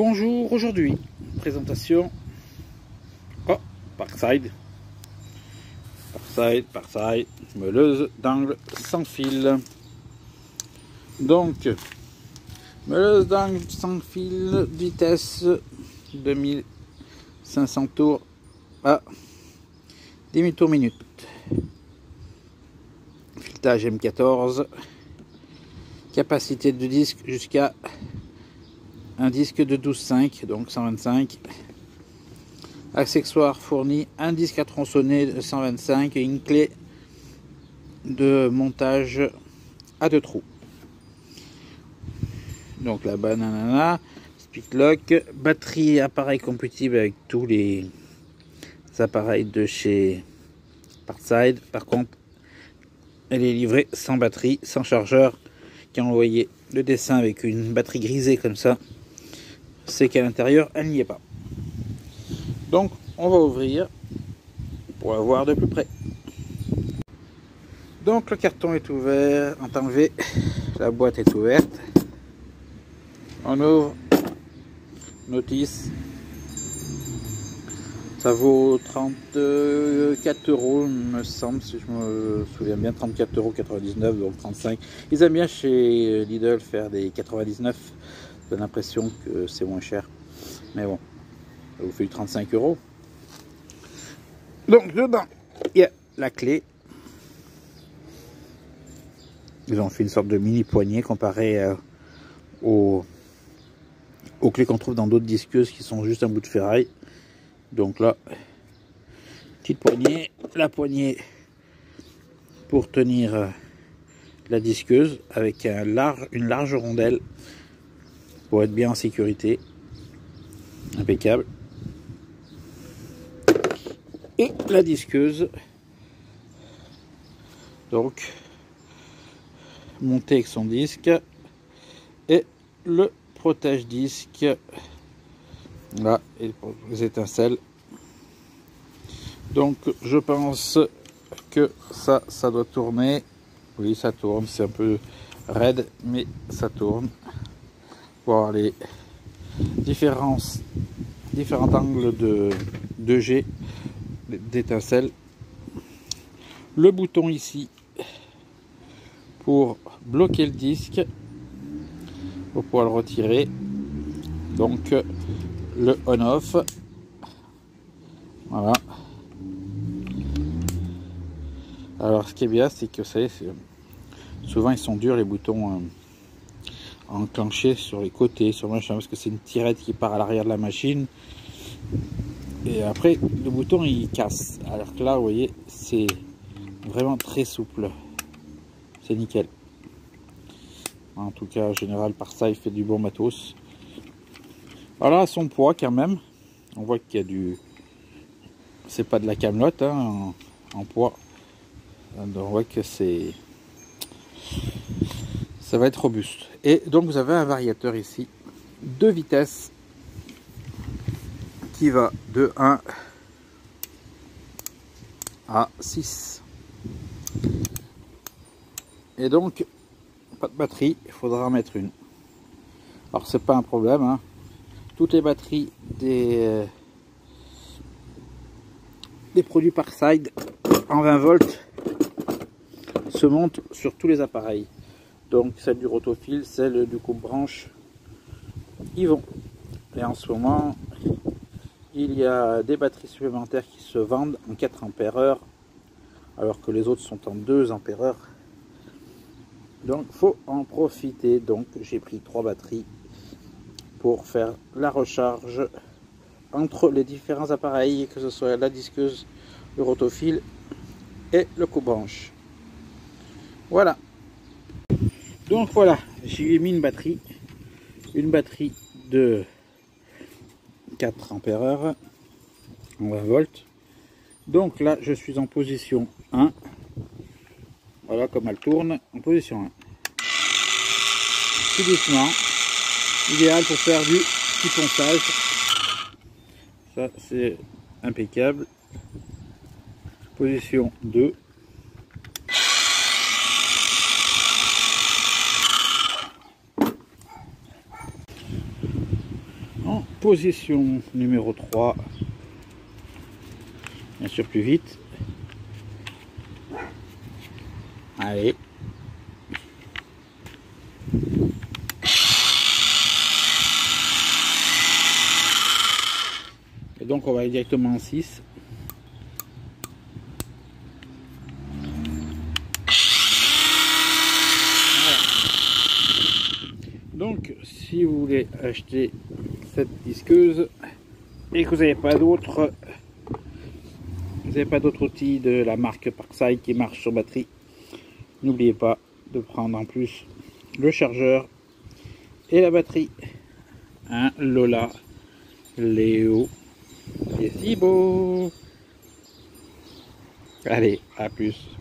Bonjour, aujourd'hui, présentation Parkside, meuleuse d'angle sans fil. Donc, meuleuse d'angle sans fil, vitesse 2500 tours à 10 000 tours minute. Filetage M14, capacité de disque jusqu'à un disque de 12,5, donc 125. Accessoires fournis, un disque à tronçonner de 125 et une clé de montage à 2 trous. Donc la banana, speedlock, batterie, appareil compatible avec tous les appareils de chez Parkside. Par contre, elle est livrée sans batterie, sans chargeur. Quand vous voyez le dessin avec une batterie grisée comme ça, c'est qu'à l'intérieur elle n'y est pas. Donc on va ouvrir pour la voir de plus près. Donc le carton est ouvert, enlevé, la boîte est ouverte, on ouvre, notice, ça vaut 34 €, il me semble, si je me souviens bien, 34,99 €, donc 35. Ils aiment bien chez Lidl faire des 99, j'ai l'impression que c'est moins cher, mais bon, ça vous fait 35 €. Donc dedans, il y a la clé. Ils ont fait une sorte de mini poignée comparé aux clés qu'on trouve dans d'autres disqueuses qui sont juste un bout de ferraille. Donc là, petite poignée, la poignée pour tenir la disqueuse avec une large rondelle pour être bien en sécurité. Impeccable. Et la disqueuse, donc montée avec son disque, et le protège disque là, et les étincelles. Donc je pense que ça doit tourner. Oui, ça tourne, c'est un peu raide, mais ça tourne. Pour avoir les différents angles de jet d'étincelles. Le bouton ici pour bloquer le disque, pour pouvoir le retirer. Donc le on-off. Voilà. Alors ce qui est bien, c'est que souvent ils sont durs les boutons enclenchés sur les côtés, sur le machin, parce que c'est une tirette qui part à l'arrière de la machine. Et après le bouton il casse, alors que là vous voyez c'est vraiment très souple, c'est nickel. En tout cas en général Parkside fait du bon matos. Voilà son poids quand même, on voit qu'il y a c'est pas de la camelote hein, en poids. Donc on voit que ça va être robuste. Et donc vous avez un variateur ici de vitesse qui va de 1 à 6. Et donc pas de batterie, il faudra en mettre une. Alors c'est pas un problème hein. Toutes les batteries des produits Parkside en 20 volts se montent sur tous les appareils. Donc celle du rotofil, celle du coupe-branche, ils vont. Et en ce moment, il y a des batteries supplémentaires qui se vendent en 4 ampères-heure, alors que les autres sont en 2 ampères-heure. Donc faut en profiter. Donc j'ai pris 3 batteries pour faire la recharge entre les différents appareils, que ce soit la disqueuse, le rotofil et le coupe-branche. Voilà. Donc voilà, j'ai mis une batterie de 4 ampères-heure en 20 volts. Donc là, je suis en position 1. Voilà comme elle tourne en position 1. Tout doucement. Idéal pour faire du petit ponçage. Ça, c'est impeccable. Position 2. En position numéro 3, bien sûr plus vite. Allez. Et donc on va aller directement en 6. Donc, si vous voulez acheter cette disqueuse et que vous n'avez pas d'autres, outils de la marque Parkside qui marche sur batterie, n'oubliez pas de prendre en plus le chargeur et la batterie. Un Lola Léo, c'est si beau. Allez, à plus.